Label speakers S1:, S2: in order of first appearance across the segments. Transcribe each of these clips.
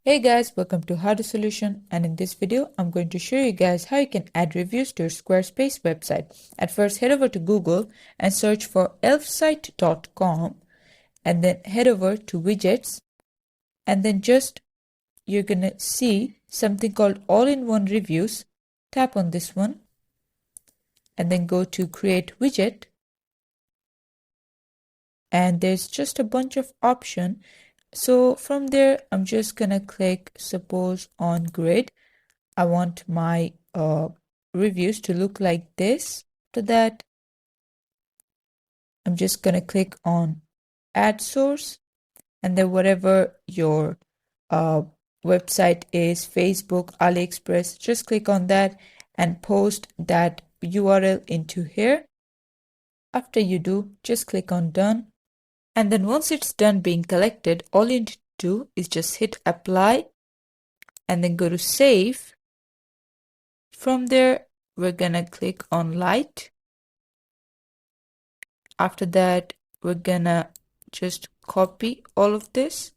S1: Hey guys, welcome to How to Solution, and in this video I'm going to show you guys how you can add reviews to your Squarespace website. At first head over to Google and search for elfsite.com and then head over to widgets and then you're gonna see something called all-in-one reviews. Tap on this one and then go to create widget, and there's just a bunch of options. So from there, I'm just gonna click suppose on grid. I want my reviews to look like this. After that, I'm just gonna click on add source, and then whatever your website is, Facebook, AliExpress, just click on that and post that URL into here. After you do, just click on done. And then once it's done being collected, all you need to do is just hit apply and then go to save. From there, we're gonna click on light. After that, we're gonna just copy all of this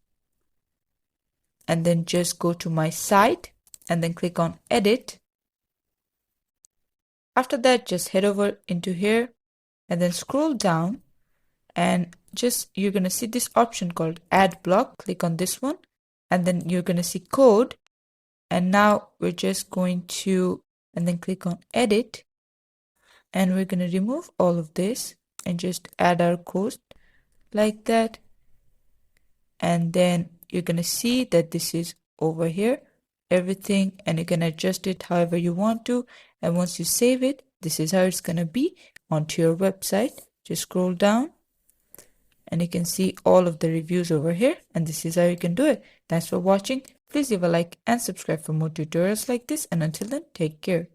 S1: and then just go to my site and then click on edit. After that, just head over into here and then scroll down, and you're gonna see this option called add block. Click on this one and then you're gonna see code, and now we're just going to and then click on edit, and we're gonna remove all of this and just add our code like that. And then you're gonna see that this is over here everything, and you can adjust it however you want to. And once you save it, this is how it's gonna be onto your website. Just scroll down and you can see all of the reviews over here, and this is how you can do it. Thanks for watching. Please leave a like and subscribe for more tutorials like this, and until then, take care.